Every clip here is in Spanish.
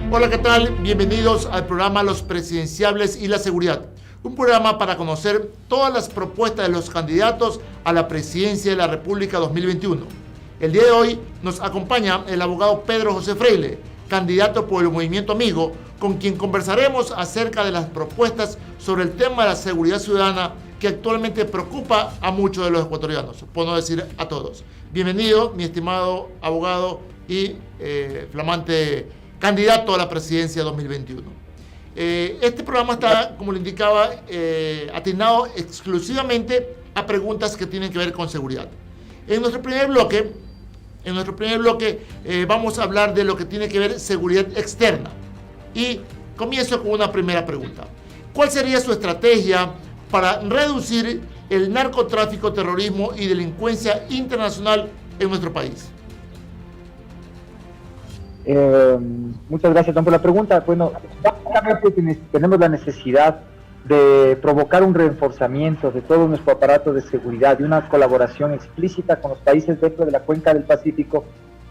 Hola, ¿qué tal? Bienvenidos al programa Los Presidenciables y la Seguridad, un programa para conocer todas las propuestas de los candidatos a la presidencia de la República 2021. El día de hoy nos acompaña el abogado Pedro José Freile, candidato por el Movimiento Amigo, con quien conversaremos acerca de las propuestas sobre el tema de la seguridad ciudadana que actualmente preocupa a muchos de los ecuatorianos, por no decir a todos. Bienvenido, mi estimado abogado y flamante candidato a la presidencia 2021. Este programa está, como le indicaba, atinado exclusivamente a preguntas que tienen que ver con seguridad. En nuestro primer bloque vamos a hablar de lo que tiene que ver seguridad externa. Y comienzo con una primera pregunta. ¿Cuál sería su estrategia para reducir el narcotráfico, terrorismo y delincuencia internacional en nuestro país? Muchas gracias, Tom, por la pregunta. Bueno, básicamente tenemos la necesidad de provocar un reforzamiento de todo nuestro aparato de seguridad y una colaboración explícita con los países dentro de la cuenca del Pacífico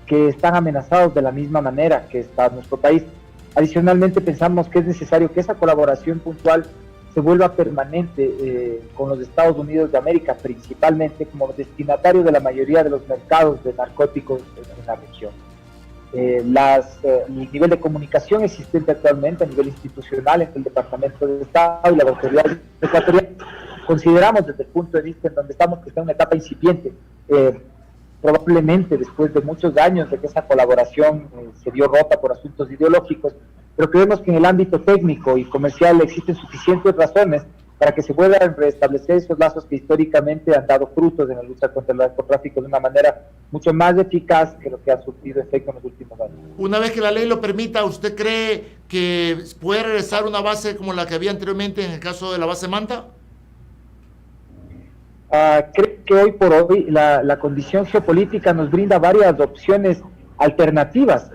que están amenazados de la misma manera que está nuestro país. Adicionalmente, pensamos que es necesario que esa colaboración puntual se vuelva permanente con los Estados Unidos de América, principalmente como destinatario de la mayoría de los mercados de narcóticos en la región. El nivel de comunicación existente actualmente a nivel institucional entre el Departamento de Estado y las autoridades ecuatorianas, consideramos desde el punto de vista en donde estamos que está en una etapa incipiente, probablemente después de muchos años de que esa colaboración se vio rota por asuntos ideológicos, pero creemos que en el ámbito técnico y comercial existen suficientes razones para que se puedan restablecer esos lazos que históricamente han dado frutos en la lucha contra el narcotráfico de una manera mucho más eficaz que lo que ha surtido efecto en los últimos años. Una vez que la ley lo permita, ¿usted cree que puede regresar una base como la que había anteriormente en el caso de la base Manta? Creo que hoy por hoy la condición geopolítica nos brinda varias opciones alternativas,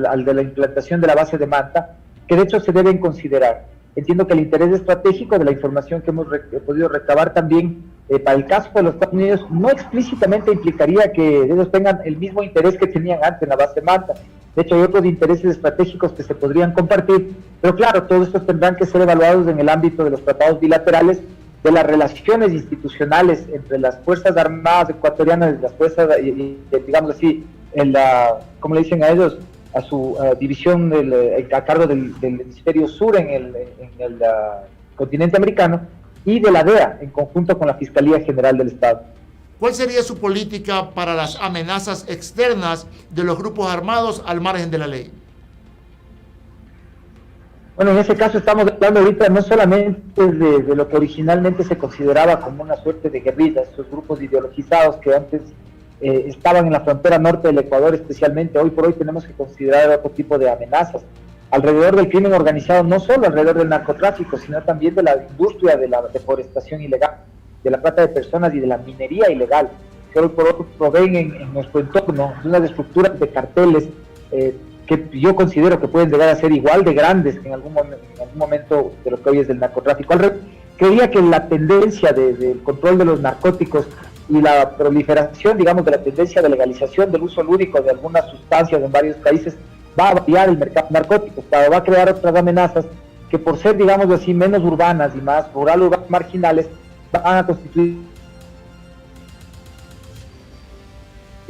al de la implantación de la base de Manta, que de hecho se deben considerar. Entiendo que el interés estratégico de la información que hemos podido recabar también para el caso de los Estados Unidos no explícitamente implicaría que ellos tengan el mismo interés que tenían antes en la base Manta. De hecho, hay otros intereses estratégicos que se podrían compartir, pero claro, todos estos tendrán que ser evaluados en el ámbito de los tratados bilaterales, de las relaciones institucionales entre las Fuerzas Armadas ecuatorianas y las fuerzas, digamos así, ¿cómo le dicen a ellos? A su división a cargo del hemisferio sur en el continente americano, y de la DEA en conjunto con la Fiscalía General del Estado. ¿Cuál sería su política para las amenazas externas de los grupos armados al margen de la ley? Bueno, en ese caso estamos hablando ahorita no solamente de lo que originalmente se consideraba como una suerte de guerrillas, esos grupos ideologizados que antes estaban en la frontera norte del Ecuador especialmente. Hoy por hoy tenemos que considerar otro tipo de amenazas alrededor del crimen organizado, no solo alrededor del narcotráfico, sino también de la industria de la deforestación ilegal, de la trata de personas y de la minería ilegal, que hoy por hoy proveen en nuestro entorno de unas estructuras de carteles que yo considero que pueden llegar a ser igual de grandes que en algún momento de lo que hoy es el narcotráfico. Creía que la tendencia del control de los narcóticos y la proliferación, digamos, de la tendencia de legalización del uso lúdico de algunas sustancias en varios países va a variar el mercado narcótico, va a crear otras amenazas que, por ser, digamos así, menos urbanas y más rural, marginales, van a constituir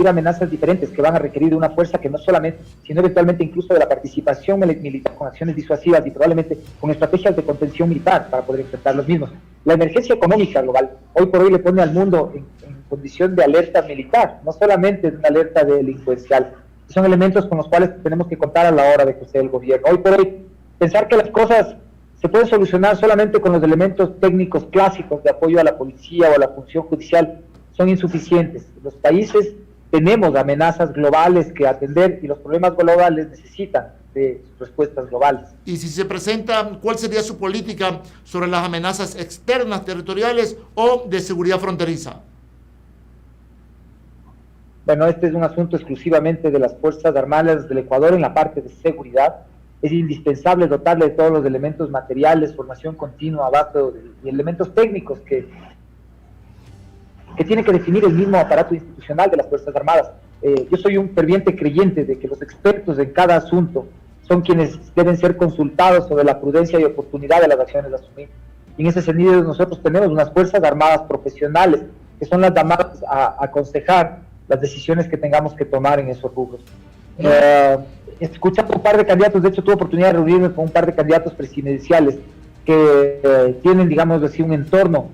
amenazas diferentes que van a requerir de una fuerza que no solamente, sino eventualmente incluso de la participación militar con acciones disuasivas y probablemente con estrategias de contención militar para poder enfrentar los mismos. La emergencia económica global hoy por hoy le pone al mundo en condición de alerta militar, no solamente de una alerta delincuencial. Son elementos con los cuales tenemos que contar a la hora de ejercer el gobierno. Hoy por hoy, pensar que las cosas se pueden solucionar solamente con los elementos técnicos clásicos de apoyo a la policía o a la función judicial son insuficientes. Los países tenemos amenazas globales que atender y los problemas globales necesitan de respuestas globales. Y si se presenta, ¿cuál sería su política sobre las amenazas externas, territoriales o de seguridad fronteriza? Bueno, este es un asunto exclusivamente de las Fuerzas Armadas del Ecuador en la parte de seguridad. Es indispensable dotarle de todos los elementos materiales, formación continua, abasto y elementos técnicos que tiene que definir el mismo aparato institucional de las Fuerzas Armadas. yo soy un ferviente creyente de que los expertos en cada asunto son quienes deben ser consultados sobre la prudencia y oportunidad de las acciones asumidas. Y en ese sentido nosotros tenemos unas fuerzas armadas profesionales que son las llamadas a aconsejar las decisiones que tengamos que tomar en esos rubros. Escuchando un par de candidatos, de hecho tuve oportunidad de reunirme con un par de candidatos presidenciales que tienen, digamos así, un entorno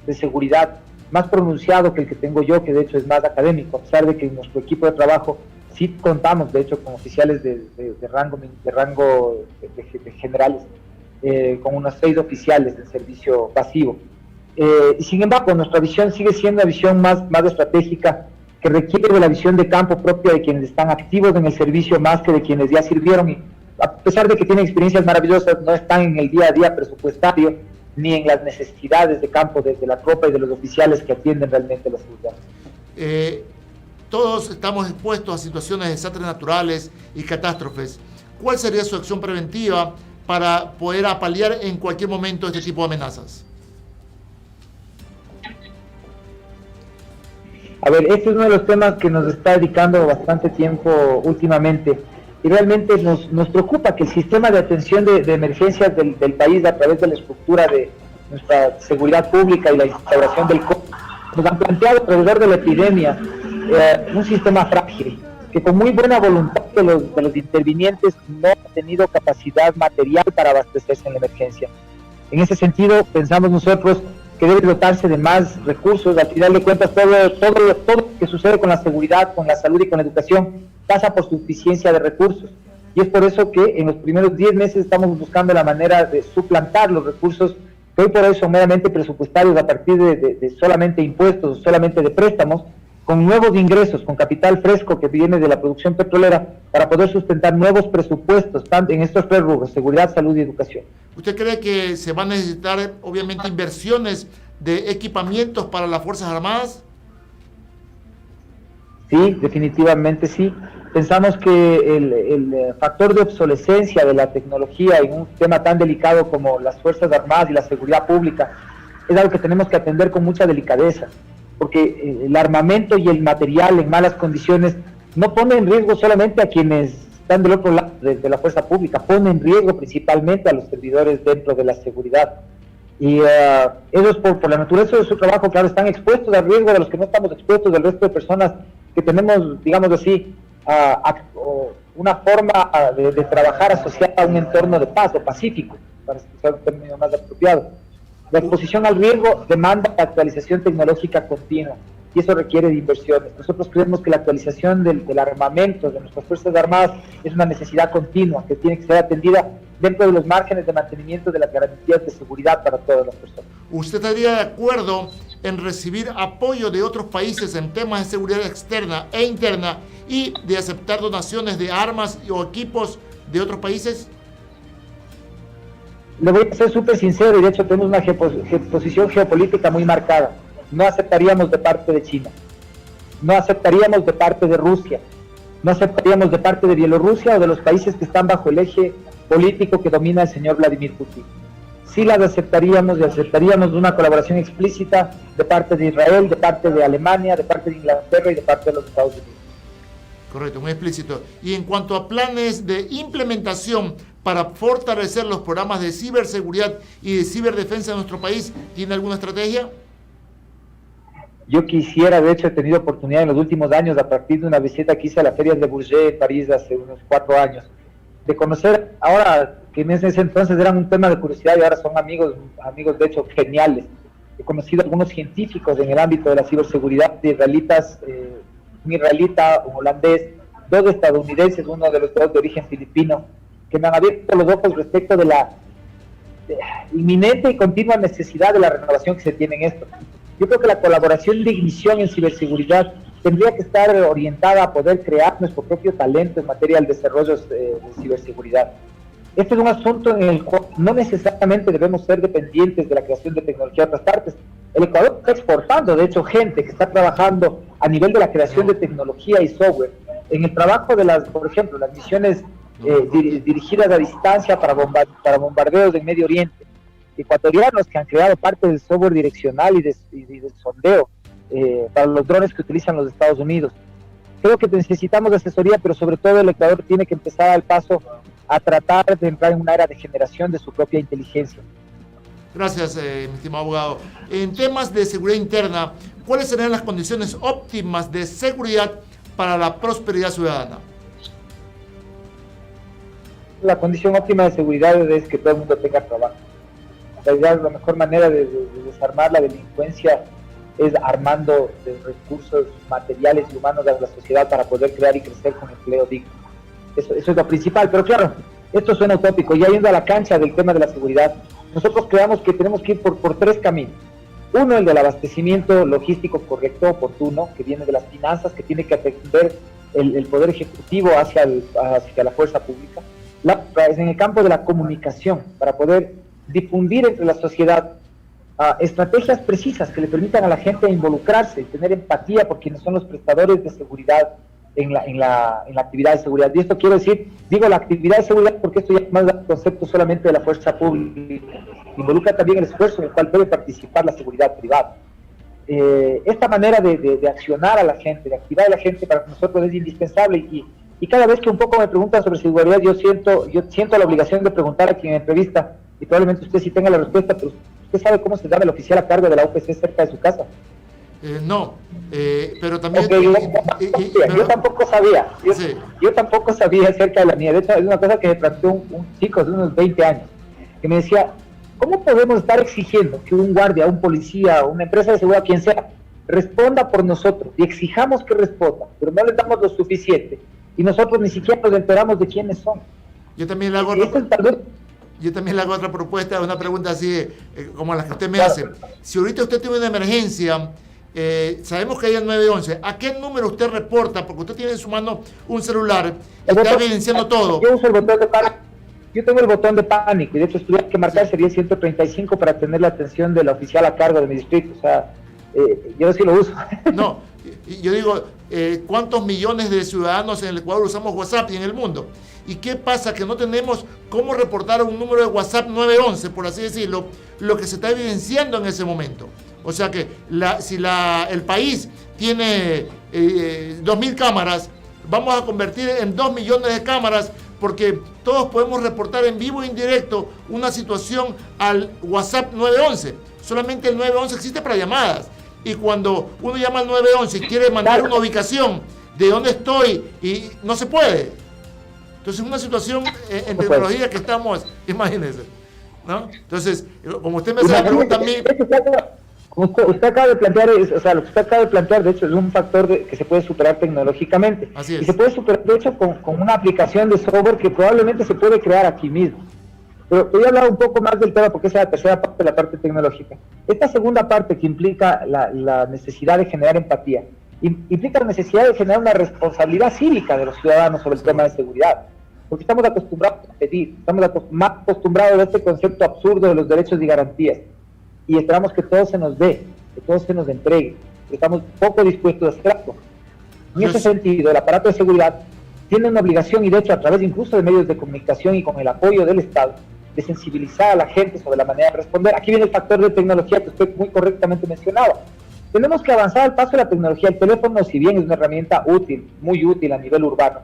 de seguridad más pronunciado que el que tengo yo, que de hecho es más académico, a pesar de que en nuestro equipo de trabajo sí contamos, de hecho, con oficiales de rango de generales, con unos 6 oficiales de servicio pasivo. Y sin embargo, nuestra visión sigue siendo una visión más estratégica, que requiere de la visión de campo propia de quienes están activos en el servicio más que de quienes ya sirvieron, y a pesar de que tienen experiencias maravillosas, no están en el día a día presupuestario ni en las necesidades de campo de la tropa y de los oficiales que atienden realmente la seguridad. Todos estamos expuestos a situaciones de desastres naturales y catástrofes. ¿Cuál sería su acción preventiva para poder paliar en cualquier momento este tipo de amenazas? A ver, este es uno de los temas que nos está dedicando bastante tiempo últimamente, y realmente nos preocupa que el sistema de atención de emergencias del país, a través de la estructura de nuestra seguridad pública y la instauración del COVID, nos han planteado alrededor de la epidemia un sistema frágil, que con muy buena voluntad de los intervinientes no ha tenido capacidad material para abastecerse en la emergencia. En ese sentido, pensamos nosotros que debe dotarse de más recursos. Al final de cuentas, todo lo que sucede con la seguridad, con la salud y con la educación pasa por suficiencia de recursos. Y es por eso que en los primeros 10 meses estamos buscando la manera de suplantar los recursos que hoy por hoy son meramente presupuestarios a partir de solamente impuestos, solamente de préstamos, con nuevos ingresos, con capital fresco que viene de la producción petrolera, para poder sustentar nuevos presupuestos tanto en estos 3 rubros: seguridad, salud y educación. ¿Usted cree que se van a necesitar, obviamente, inversiones de equipamientos para las Fuerzas Armadas? Sí, definitivamente sí. Pensamos que el factor de obsolescencia de la tecnología en un tema tan delicado como las Fuerzas Armadas y la seguridad pública es algo que tenemos que atender con mucha delicadeza, porque el armamento y el material en malas condiciones no pone en riesgo solamente a quienes están del otro lado de la fuerza pública, pone en riesgo principalmente a los servidores dentro de la seguridad. Y ellos, por la naturaleza de su trabajo, claro, están expuestos al riesgo de los que no estamos expuestos, del resto de personas que tenemos, digamos así, una forma de trabajar asociada a un entorno de paz o pacífico, para usar un término más apropiado. La exposición al riesgo demanda actualización tecnológica continua, y eso requiere de inversiones. Nosotros creemos que la actualización del armamento de nuestras Fuerzas Armadas es una necesidad continua que tiene que ser atendida dentro de los márgenes de mantenimiento de las garantías de seguridad para todas las personas. ¿Usted estaría de acuerdo en recibir apoyo de otros países en temas de seguridad externa e interna y de aceptar donaciones de armas o equipos de otros países? Le voy a ser súper sincero, y de hecho tenemos una posición geopolítica muy marcada. No aceptaríamos de parte de China, no aceptaríamos de parte de Rusia, no aceptaríamos de parte de Bielorrusia o de los países que están bajo el eje político que domina el señor Vladimir Putin. Sí las aceptaríamos, y aceptaríamos una colaboración explícita de parte de Israel, de parte de Alemania, de parte de Inglaterra y de parte de los Estados Unidos. Correcto, muy explícito. Y en cuanto a planes de implementación para fortalecer los programas de ciberseguridad y de ciberdefensa en nuestro país, ¿tiene alguna estrategia? Yo quisiera, de hecho he tenido oportunidad en los últimos años, a partir de una visita que hice a la Feria de Bourget en París hace unos 4 años, de conocer, ahora que en ese entonces eran un tema de curiosidad y ahora son amigos de hecho geniales. He conocido a algunos científicos en el ámbito de la ciberseguridad, de israelitas, un israelita, un holandés, 2 estadounidenses, uno de los 2 de origen filipino, que me han abierto los ojos respecto de la inminente y continua necesidad de la renovación que se tiene en esto. Yo creo que la colaboración de ignición en ciberseguridad tendría que estar orientada a poder crear nuestro propio talento en materia del desarrollo de ciberseguridad. Este es un asunto en el cual no necesariamente debemos ser dependientes de la creación de tecnología de otras partes. El Ecuador está exportando, de hecho, gente que está trabajando a nivel de la creación de tecnología y software, en el trabajo de por ejemplo, las misiones dirigidas a distancia para bombardeos en Medio Oriente. Ecuatorianos que han creado parte del software direccional y del sondeo para los drones que utilizan los Estados Unidos. creo que necesitamos asesoría, pero sobre todo el Ecuador tiene que empezar al paso a tratar de entrar en una era de generación de su propia inteligencia. Gracias, mi estimado abogado. En temas de seguridad interna, ¿cuáles serían las condiciones óptimas de seguridad para la prosperidad ciudadana? La condición óptima de seguridad es que todo el mundo tenga trabajo. En realidad, la mejor manera de desarmar la delincuencia es armando de recursos materiales y humanos de la sociedad para poder crear y crecer con empleo digno. Eso es lo principal, pero claro, esto suena utópico. Ya yendo a la cancha del tema de la seguridad, nosotros creamos que tenemos que ir por tres caminos. Uno, el del abastecimiento logístico correcto, oportuno, que viene de las finanzas, que tiene que atender el poder ejecutivo hacia la fuerza pública. La otra es en el campo de la comunicación, para poder difundir entre la sociedad estrategias precisas que le permitan a la gente involucrarse y tener empatía por quienes son los prestadores de seguridad en la actividad de seguridad. Y esto quiero decir, digo la actividad de seguridad porque esto ya más da el concepto solamente de la fuerza pública, involucra también el esfuerzo en el cual debe participar la seguridad privada. Esta manera de accionar a la gente, de activar a la gente para nosotros es indispensable y cada vez que un poco me preguntan sobre seguridad yo siento la obligación de preguntar a quien me entrevista y probablemente usted sí tenga la respuesta, pero ¿usted sabe cómo se llama el oficial a cargo de la UPC cerca de su casa? No, pero también... Okay, yo tampoco sabía. Yo tampoco sabía acerca de la mía. De hecho, es una cosa que me planteó un chico de unos 20 años, que me decía, ¿cómo podemos estar exigiendo que un guardia, un policía, una empresa de seguridad, quien sea, responda por nosotros y exijamos que responda, pero no les damos lo suficiente y nosotros ni siquiera nos enteramos de quiénes son? Yo también le hago otra propuesta, una pregunta así como la que usted me hace. Si ahorita usted tiene una emergencia, sabemos que hay el 911, ¿a qué número usted reporta? Porque usted tiene en su mano un celular y está evidenciando todo. Yo uso el botón de pánico. Yo tengo el botón de pánico y de hecho si tuviera que marcar sería 135 para tener la atención de la oficial a cargo de mi distrito. O sea, yo sí lo uso. No, yo digo, ¿cuántos millones de ciudadanos en el Ecuador usamos WhatsApp y en el mundo? ¿Y qué pasa? Que no tenemos cómo reportar un número de WhatsApp 911, por así decirlo, lo que se está evidenciando en ese momento. O sea que si el país tiene 2.000 cámaras, vamos a convertir en 2 millones de cámaras porque todos podemos reportar en vivo e indirecto una situación al WhatsApp 911. Solamente el 911 existe para llamadas. Y cuando uno llama al 911 y quiere mandar una ubicación de dónde estoy, y no se puede. Entonces, una situación en tecnología que estamos, imagínense, ¿no? Entonces, como usted me hace la pregunta a mí... Usted acaba de plantear, lo que usted acaba de plantear, de hecho, es un factor que se puede superar tecnológicamente. Así es. Y se puede superar, de hecho, con una aplicación de software que probablemente se puede crear aquí mismo. Pero voy a hablar un poco más del tema porque esa es la tercera parte de la parte tecnológica. Esta segunda parte que implica la necesidad de generar empatía, implica la necesidad de generar una responsabilidad cívica de los ciudadanos sobre el tema de seguridad. Porque estamos acostumbrados a pedir, estamos más acostumbrados a este concepto absurdo de los derechos y garantías. Y esperamos que todo se nos dé, que todo se nos entregue. Estamos poco dispuestos a hacerlo. En ese sentido, el aparato de seguridad tiene una obligación, y de hecho a través incluso de medios de comunicación y con el apoyo del Estado, de sensibilizar a la gente sobre la manera de responder. Aquí viene el factor de tecnología que usted muy correctamente mencionaba. Tenemos que avanzar al paso de la tecnología. El teléfono, si bien es una herramienta útil, muy útil a nivel urbano,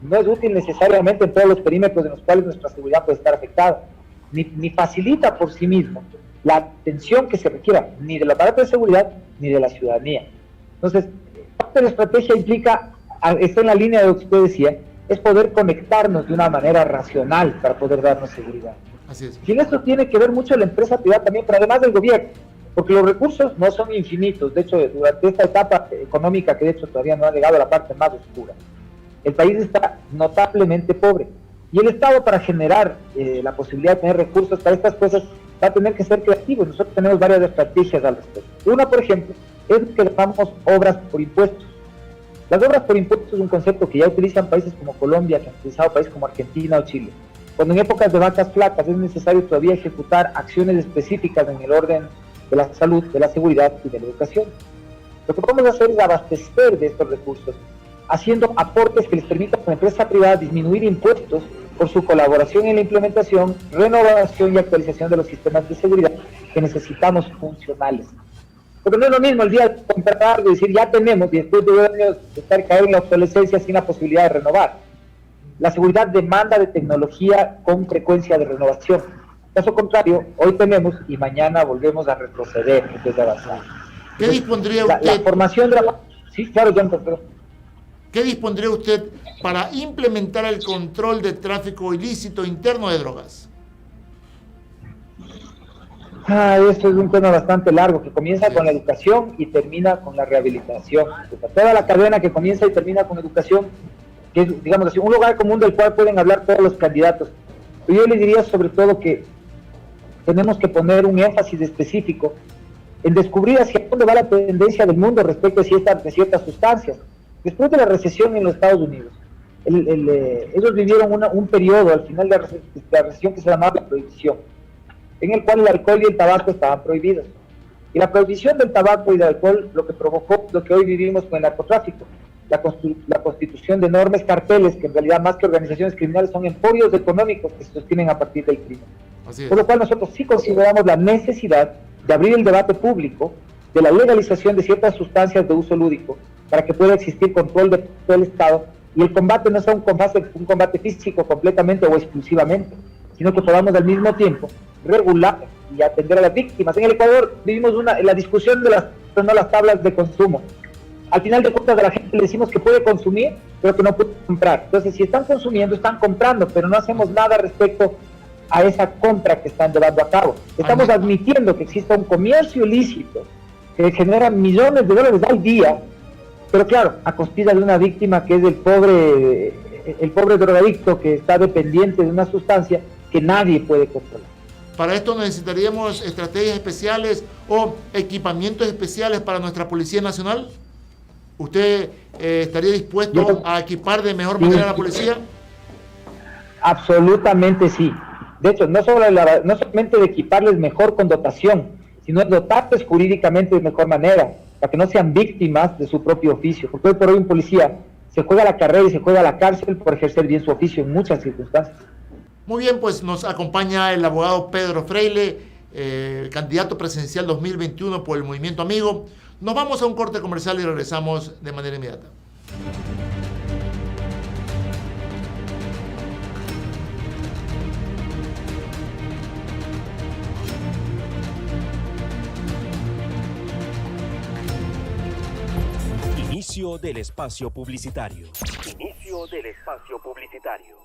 no es útil necesariamente en todos los perímetros en los cuales nuestra seguridad puede estar afectada, ni facilita por sí mismo la atención que se requiera, ni del aparato de seguridad, ni de la ciudadanía. Entonces, parte de la estrategia implica, está en la línea de lo que usted decía, es poder conectarnos de una manera racional para poder darnos seguridad. Así es. Y en esto tiene que ver mucho la empresa privada también, pero además del gobierno, porque los recursos no son infinitos. De hecho, durante esta etapa económica, que de hecho todavía no ha llegado a la parte más oscura, el país está notablemente pobre. Y el Estado, para generar la posibilidad de tener recursos para estas cosas, va a tener que ser creativo. Nosotros tenemos varias estrategias al respecto. Una, por ejemplo, es que llamamos obras por impuestos. Las obras por impuestos es un concepto que ya utilizan países como Colombia, que han utilizado países como Argentina o Chile. Cuando en épocas de vacas flacas es necesario todavía ejecutar acciones específicas en el orden de la salud, de la seguridad y de la educación. Lo que podemos hacer es abastecer de estos recursos, haciendo aportes que les permitan a la empresa privada disminuir impuestos por su colaboración en la implementación, renovación y actualización de los sistemas de seguridad que necesitamos funcionales. Porque no es lo mismo el día de comprar algo y decir ya tenemos, y después de 2 años estar caer en la obsolescencia sin la posibilidad de renovar. La seguridad demanda de tecnología con frecuencia de renovación. Caso contrario, hoy tenemos y mañana volvemos a retroceder en vez de avanzar. ¿Qué dispondría usted? La formación de la... Sí, claro, John, pero... ¿Qué dispondría usted para implementar el control de tráfico ilícito interno de drogas? Esto es un tema bastante largo, que comienza con la educación y termina con la rehabilitación. Toda la cadena que comienza y termina con educación, que es, digamos así, un lugar común del cual pueden hablar todos los candidatos. Pero yo les diría sobre todo que tenemos que poner un énfasis específico en descubrir hacia dónde va la tendencia del mundo respecto de ciertas sustancias. Después de la recesión en los Estados Unidos, ellos vivieron un periodo al final de la recesión que se llamaba la prohibición, en el cual el alcohol y el tabaco estaban prohibidos. Y la prohibición del tabaco y del alcohol lo que provocó lo que hoy vivimos con el narcotráfico, la constitución de enormes carteles que en realidad más que organizaciones criminales son emporios económicos que se sostienen a partir del crimen. Por lo cual nosotros sí consideramos la necesidad de abrir el debate público de la legalización de ciertas sustancias de uso lúdico para que pueda existir control de todo el Estado y el combate no sea un combate físico completamente o exclusivamente, sino que podamos al mismo tiempo regular y atender a las víctimas. En el Ecuador vivimos la discusión de las tablas de consumo. Al final de cuentas a la gente le decimos que puede consumir, pero que no puede comprar. Entonces, si están consumiendo, están comprando, pero no hacemos nada respecto a esa compra que están llevando a cabo. Estamos admitiendo que exista un comercio ilícito que genera millones de dólares al día, pero claro, a costilla de una víctima que es el pobre drogadicto que está dependiente de una sustancia que nadie puede controlar. Para esto necesitaríamos estrategias especiales o equipamientos especiales para nuestra Policía Nacional. ¿Usted estaría dispuesto a equipar de mejor manera a la policía? Absolutamente sí. De hecho, no solamente de equiparles mejor con dotación, sino de dotarles jurídicamente de mejor manera, para que no sean víctimas de su propio oficio. Porque hoy por hoy un policía se juega la carrera y se juega la cárcel por ejercer bien su oficio en muchas circunstancias. Muy bien, pues nos acompaña el abogado Pedro Freile, candidato presidencial 2021 por el Movimiento Amigo. Nos vamos a un corte comercial y regresamos de manera inmediata. Inicio del espacio publicitario. Inicio del espacio publicitario.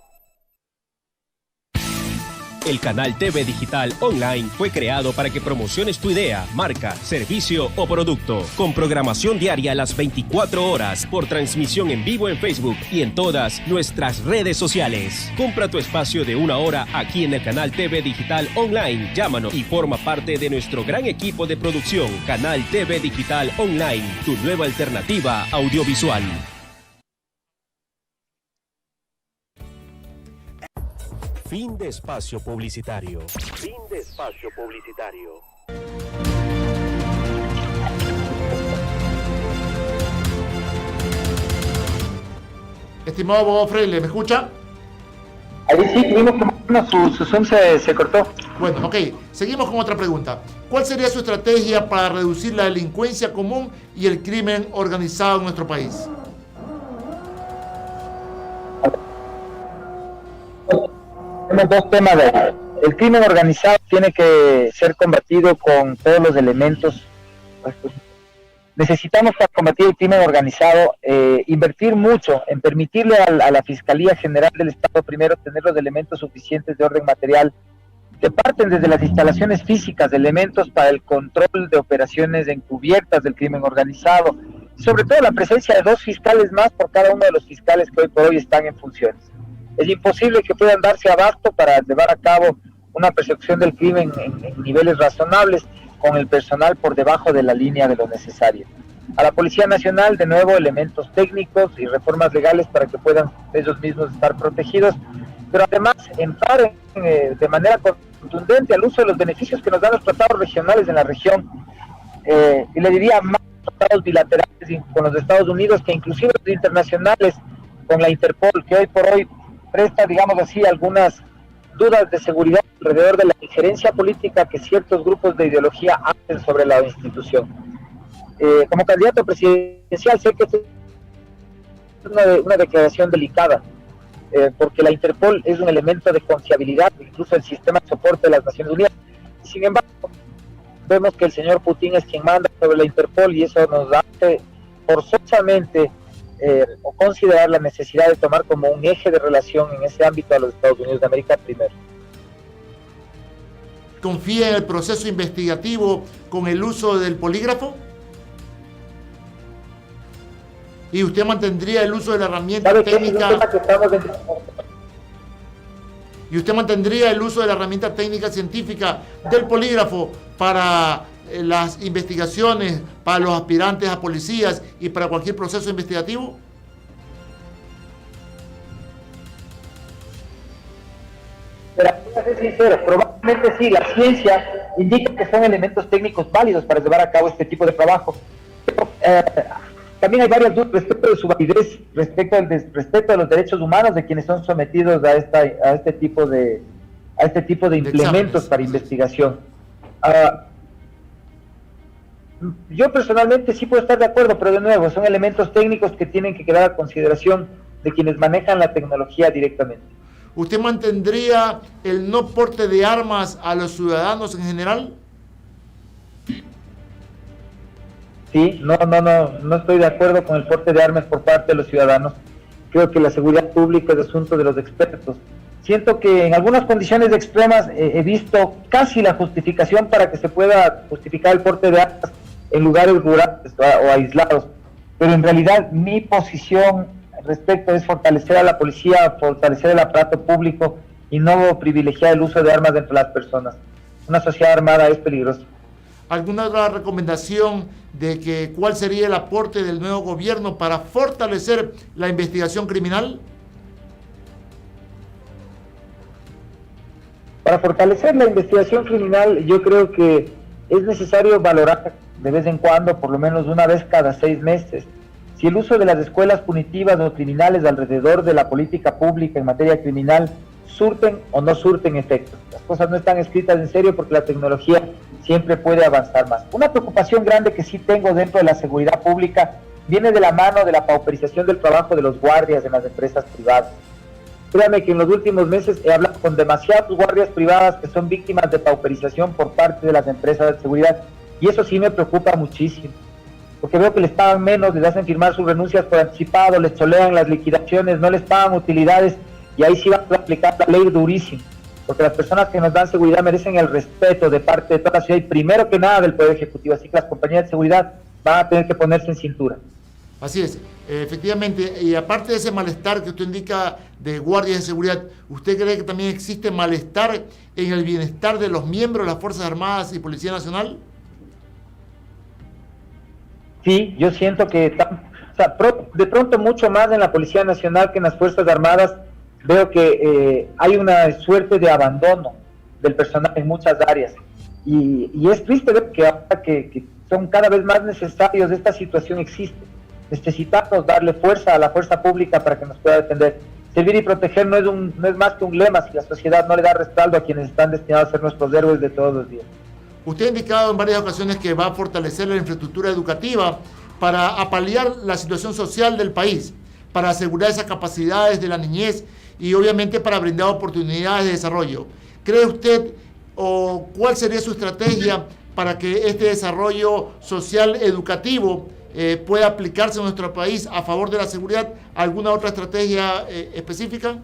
El canal TV Digital Online fue creado para que promociones tu idea, marca, servicio o producto, con programación diaria a las 24 horas, por transmisión en vivo en Facebook y en todas nuestras redes sociales. Compra tu espacio de 1 hora aquí en el canal TV Digital Online. Llámanos y forma parte de nuestro gran equipo de producción. Canal TV Digital Online, tu nueva alternativa audiovisual. Fin de espacio publicitario. Fin de espacio publicitario. Estimado abogado Freile, ¿me escucha? Ahí sí, vimos que su Zoom se cortó. Bueno, ok. Seguimos con otra pregunta. ¿Cuál sería su estrategia para reducir la delincuencia común y el crimen organizado en nuestro país? Tenemos dos temas. El crimen organizado tiene que ser combatido con todos los elementos. Necesitamos, para combatir el crimen organizado, invertir mucho en permitirle a la Fiscalía General del Estado primero tener los elementos suficientes de orden material que parten desde las instalaciones físicas de elementos para el control de operaciones encubiertas del crimen organizado, y sobre todo la presencia de 2 fiscales más por cada uno de los fiscales que hoy por hoy están en funciones. Es imposible que puedan darse abasto para llevar a cabo una persecución del crimen en niveles razonables con el personal por debajo de la línea de lo necesario. A la Policía Nacional, de nuevo, elementos técnicos y reformas legales para que puedan ellos mismos estar protegidos, pero además entrar de manera contundente al uso de los beneficios que nos dan los tratados regionales en la región, y le diría más tratados bilaterales con los Estados Unidos que inclusive los internacionales con la Interpol, que hoy por hoy presta, digamos así, algunas dudas de seguridad alrededor de la injerencia política que ciertos grupos de ideología hacen sobre la institución. como candidato presidencial sé que es una declaración delicada, porque la Interpol es un elemento de confiabilidad, incluso el sistema de soporte de las Naciones Unidas. Sin embargo, vemos que el señor Putin es quien manda sobre la Interpol y eso nos hace forzosamente o considerar la necesidad de tomar como un eje de relación en ese ámbito a los Estados Unidos de América primero. ¿Confía en el proceso investigativo con el uso del polígrafo? ¿Y usted mantendría el uso de la herramienta técnica? ¿Y usted mantendría el uso de la herramienta técnica científica del polígrafo para las investigaciones, para los aspirantes a policías y para cualquier proceso investigativo? Pero para ser sincero, probablemente sí, la ciencia indica que son elementos técnicos válidos para llevar a cabo este tipo de trabajo. Pero, también hay varias dudas respecto de su validez, respecto de los derechos humanos de quienes son sometidos a este tipo de implementos para investigación. Yo personalmente sí puedo estar de acuerdo, pero de nuevo, son elementos técnicos que tienen que quedar a consideración de quienes manejan la tecnología directamente. ¿Usted mantendría el no porte de armas a los ciudadanos en general? Sí, no estoy de acuerdo con el porte de armas por parte de los ciudadanos. Creo que la seguridad pública es asunto de los expertos. Siento que en algunas condiciones extremas he visto casi la justificación para que se pueda justificar el porte de armas en lugares rurales o aislados, pero en realidad mi posición respecto es fortalecer a la policía, fortalecer el aparato público y no privilegiar el uso de armas entre las personas. Una sociedad armada es peligrosa. ¿Alguna otra recomendación de que cuál sería el aporte del nuevo gobierno para fortalecer la investigación criminal? Para fortalecer la investigación criminal, yo creo que es necesario valorar de vez en cuando, por lo menos una vez cada 6 meses, si el uso de las escuelas punitivas o criminales alrededor de la política pública en materia criminal surten o no surten efectos. Las cosas no están escritas en serio porque la tecnología siempre puede avanzar más. Una preocupación grande que sí tengo dentro de la seguridad pública viene de la mano de la pauperización del trabajo de los guardias en las empresas privadas. Créame que en los últimos meses he hablado con demasiados guardias privadas que son víctimas de pauperización por parte de las empresas de seguridad y eso sí me preocupa muchísimo, porque veo que les pagan menos, les hacen firmar sus renuncias por anticipado, les cholean las liquidaciones, no les pagan utilidades y ahí sí va a aplicar la ley durísimo, porque las personas que nos dan seguridad merecen el respeto de parte de toda la ciudad y primero que nada del Poder Ejecutivo, así que las compañías de seguridad van a tener que ponerse en cintura. Así es, efectivamente, y aparte de ese malestar que usted indica de guardias de seguridad, ¿usted cree que también existe malestar en el bienestar de los miembros de las Fuerzas Armadas y Policía Nacional? Sí, yo siento que de pronto mucho más en la Policía Nacional que en las Fuerzas Armadas. Veo que hay una suerte de abandono del personal en muchas áreas y es triste ver que ahora que son cada vez más necesarios, esta situación existe. Necesitamos darle fuerza a la fuerza pública para que nos pueda defender. Servir y proteger no es más que un lema si la sociedad no le da respaldo a quienes están destinados a ser nuestros héroes de todos los días. Usted ha indicado en varias ocasiones que va a fortalecer la infraestructura educativa para paliar la situación social del país, para asegurar esas capacidades de la niñez y obviamente para brindar oportunidades de desarrollo. ¿Cree usted o cuál sería su estrategia para que este desarrollo social educativo pueda aplicarse en nuestro país a favor de la seguridad? ¿Alguna otra estrategia específica?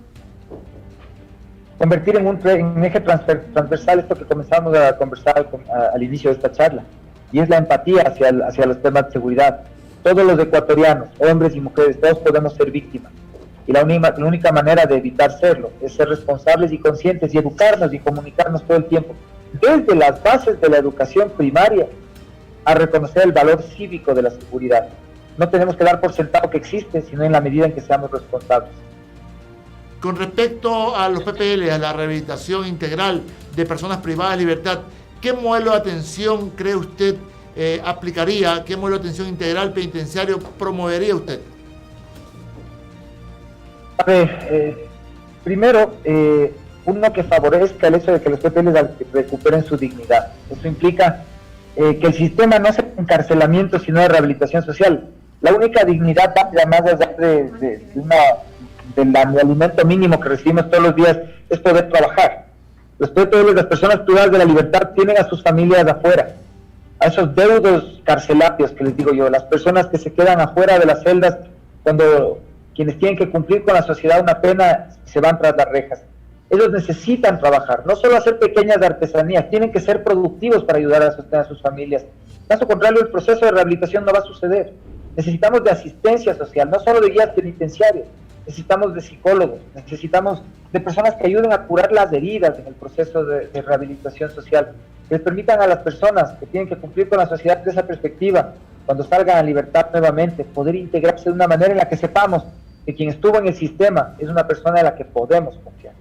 Convertir en un eje transversal esto que comenzamos a conversar al inicio de esta charla, y es la empatía hacia los temas de seguridad. Todos los ecuatorianos, hombres y mujeres, todos podemos ser víctimas. Y la única manera de evitar serlo es ser responsables y conscientes y educarnos y comunicarnos todo el tiempo, desde las bases de la educación primaria, a reconocer el valor cívico de la seguridad. No tenemos que dar por sentado que existe, sino en la medida en que seamos responsables. Con respecto a los PPL, a la rehabilitación integral de personas privadas de libertad, ¿qué modelo de atención cree usted aplicaría? ¿Qué modelo de atención integral penitenciario promovería usted? Primero, uno que favorezca el hecho de que los PPL recuperen su dignidad. Eso implica que el sistema no sea encarcelamiento, sino de rehabilitación social. La única dignidad, además del alimento mínimo que recibimos todos los días, es poder trabajar. Después todas las personas privadas de la libertad tienen a sus familias afuera, a esos deudos carcelarios que les digo yo, las personas que se quedan afuera de las celdas cuando quienes tienen que cumplir con la sociedad una pena se van tras las rejas. Ellos necesitan trabajar, no solo hacer pequeñas artesanías, tienen que ser productivos para ayudar a sostener a sus familias. En caso contrario, el proceso de rehabilitación no va a suceder. Necesitamos de asistencia social, no solo de guías penitenciarios, necesitamos de psicólogos, necesitamos de personas que ayuden a curar las heridas en el proceso de rehabilitación social, que les permitan a las personas que tienen que cumplir con la sociedad de esa perspectiva, cuando salgan a libertad nuevamente, poder integrarse de una manera en la que sepamos que quien estuvo en el sistema es una persona en la que podemos confiar.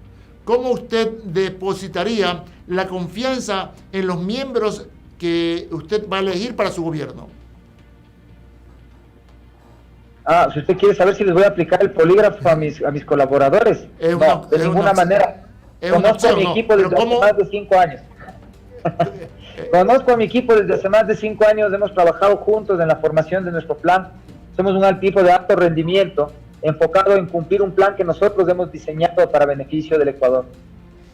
¿Cómo usted depositaría la confianza en los miembros que usted va a elegir para su gobierno? Si usted quiere saber si les voy a aplicar el polígrafo a mis colaboradores, no, de ninguna manera. Conozco a mi equipo desde hace más de 5 años. Conozco a mi equipo desde hace más de 5 años, hemos trabajado juntos en la formación de nuestro plan. Somos un equipo de alto rendimiento, enfocado en cumplir un plan que nosotros hemos diseñado para beneficio del Ecuador.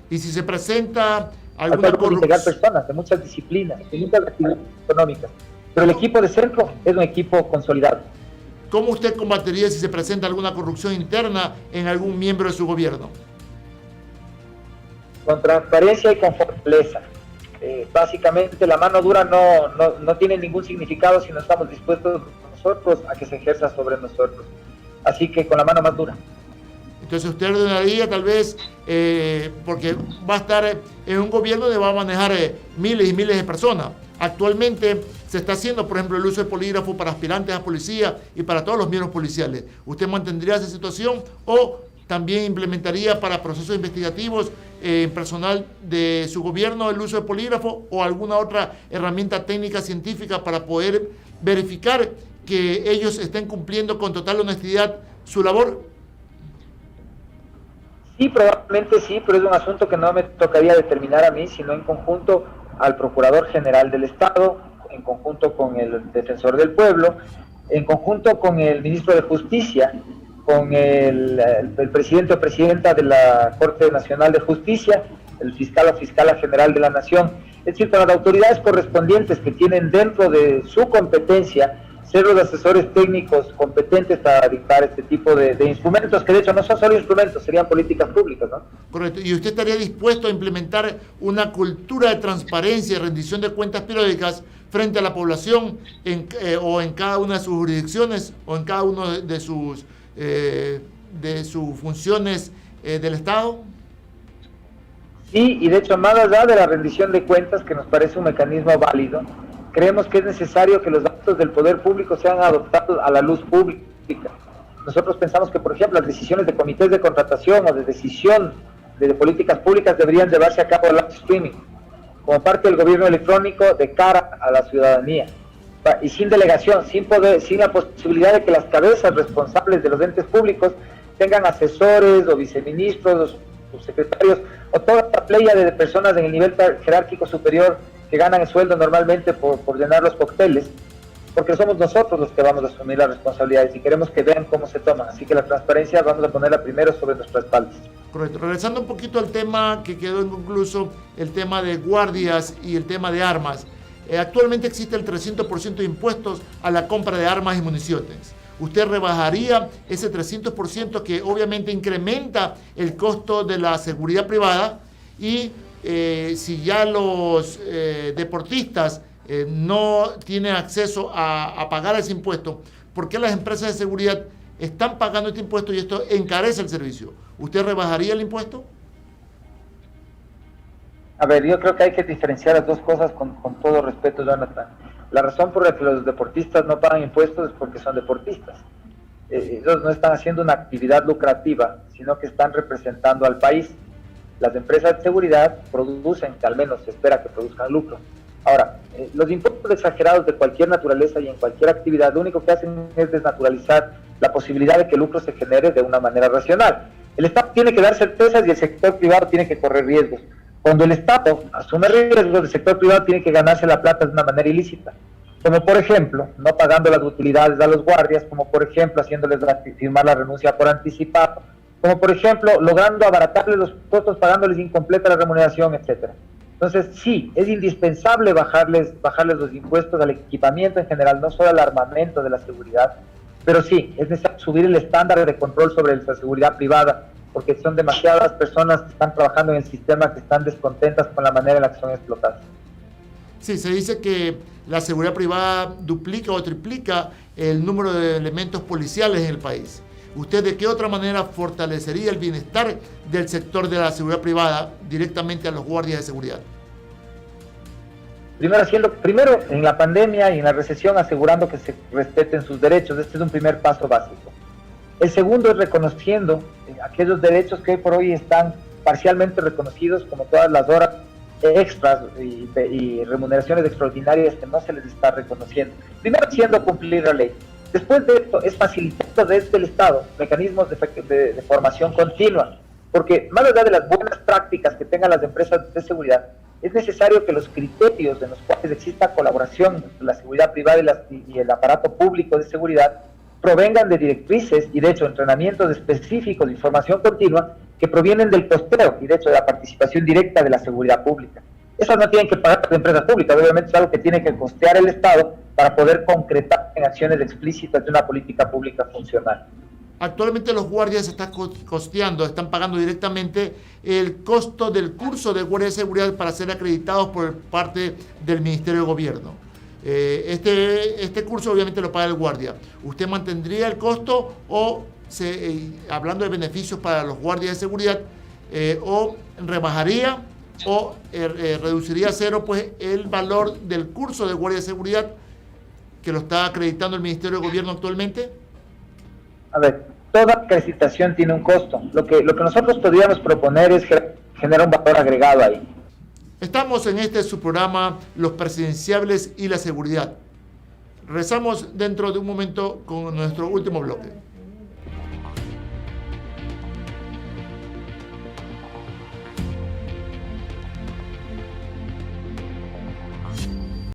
Y si se presenta alguna corrupción, integrar personas de muchas disciplinas, de muchas actividades económicas, pero el equipo de centro es un equipo consolidado. ¿Cómo usted combatiría si se presenta alguna corrupción interna en algún miembro de su gobierno? Con transparencia y con fortaleza. Básicamente la mano dura no tiene ningún significado si no estamos dispuestos nosotros a que se ejerza sobre nosotros. Así que con la mano más dura. Entonces usted ordenaría tal vez, porque va a estar en un gobierno donde va a manejar miles y miles de personas. Actualmente se está haciendo, por ejemplo, el uso de polígrafo para aspirantes a policía y para todos los miembros policiales. ¿Usted mantendría esa situación o también implementaría para procesos investigativos personal de su gobierno el uso de polígrafo o alguna otra herramienta técnica científica para poder verificar que ellos estén cumpliendo con total honestidad su labor? Sí, probablemente sí, pero es un asunto que no me tocaría determinar a mí, sino en conjunto al Procurador General del Estado, en conjunto con el Defensor del Pueblo, en conjunto con el Ministro de Justicia, con el Presidente o Presidenta de la Corte Nacional de Justicia, el Fiscal o Fiscala General de la Nación, es decir, con las autoridades correspondientes que tienen dentro de su competencia ser los asesores técnicos competentes para dictar este tipo de instrumentos, que de hecho no son solo instrumentos, serían políticas públicas, ¿no? Correcto. ¿Y usted estaría dispuesto a implementar una cultura de transparencia y rendición de cuentas periódicas frente a la población o en cada una de sus jurisdicciones o en cada una de sus funciones del Estado? Sí, y de hecho, más allá de la rendición de cuentas, que nos parece un mecanismo válido, creemos que es necesario que los datos del poder público sean adoptados a la luz pública. Nosotros pensamos que, por ejemplo, las decisiones de comités de contratación o de decisión de políticas públicas deberían llevarse a cabo en live streaming, como parte del gobierno electrónico de cara a la ciudadanía, y sin delegación, sin la posibilidad de que las cabezas responsables de los entes públicos tengan asesores o viceministros o subsecretarios o toda la playa de personas en el nivel jerárquico superior que ganan el sueldo normalmente por llenar los cócteles, porque somos nosotros los que vamos a asumir las responsabilidades y queremos que vean cómo se toman. Así que la transparencia vamos a ponerla primero sobre nuestras espaldas. Correcto. Regresando un poquito al tema que quedó inconcluso, el tema de guardias y el tema de armas. Actualmente existe el 300% de impuestos a la compra de armas y municiones. ¿Usted rebajaría ese 300% que obviamente incrementa el costo de la seguridad privada? Y si ya los deportistas no tienen acceso a pagar ese impuesto, ¿por qué las empresas de seguridad están pagando este impuesto y esto encarece el servicio? ¿Usted rebajaría el impuesto? A ver, yo creo que hay que diferenciar las dos cosas con todo respeto, Jonathan. La razón por la que los deportistas no pagan impuestos es porque son deportistas. Ellos no están haciendo una actividad lucrativa, sino que están representando al país. Las empresas de seguridad producen, que al menos se espera que produzcan lucro. Ahora, los impuestos exagerados de cualquier naturaleza y en cualquier actividad, lo único que hacen es desnaturalizar la posibilidad de que el lucro se genere de una manera racional. El Estado tiene que dar certezas y el sector privado tiene que correr riesgos. Cuando el Estado asume riesgos, el sector privado tiene que ganarse la plata de una manera ilícita, como por ejemplo, no pagando las utilidades a los guardias, como por ejemplo, haciéndoles firmar la renuncia por anticipado, como por ejemplo, logrando abaratarles los costos, pagándoles incompleta la remuneración, etcétera. Entonces, sí, es indispensable bajarles los impuestos al equipamiento en general, no solo al armamento de la seguridad, pero sí, es necesario subir el estándar de control sobre la seguridad privada, porque son demasiadas personas que están trabajando en el sistema que están descontentas con la manera en la que son explotadas. Sí, se dice que la seguridad privada duplica o triplica el número de elementos policiales en el país. ¿Usted de qué otra manera fortalecería el bienestar del sector de la seguridad privada directamente a los guardias de seguridad? Primero, en la pandemia y en la recesión, asegurando que se respeten sus derechos. Este es un primer paso básico. El segundo es reconociendo aquellos derechos que hoy por hoy están parcialmente reconocidos, como todas las horas extras y remuneraciones extraordinarias que no se les está reconociendo. Primero, haciendo cumplir la ley. Después de esto, es facilitar desde el Estado mecanismos de formación continua, porque más allá de las buenas prácticas que tengan las empresas de seguridad, es necesario que los criterios en los cuales exista colaboración entre la seguridad privada y el aparato público de seguridad provengan de directrices y de hecho entrenamientos específicos de información continua que provienen del costeo y de hecho de la participación directa de la seguridad pública. Esas no tienen que pagar las empresas públicas, obviamente es algo que tiene que costear el Estado para poder concretar en acciones explícitas de una política pública funcional. Actualmente los guardias están costeando, están pagando directamente el costo del curso de guardia de seguridad para ser acreditados por parte del Ministerio de Gobierno. Este curso obviamente lo paga el guardia. ¿Usted mantendría el costo o, hablando de beneficios para los guardias de seguridad, o rebajaría o reduciría a cero pues el valor del curso de guardia de seguridad que lo está acreditando el Ministerio de Gobierno actualmente? A ver, toda acreditación tiene un costo. Lo que nosotros podríamos proponer es generar un valor agregado ahí. Estamos en su programa Los Presidenciables y la Seguridad. Regresamos dentro de un momento con nuestro último bloque.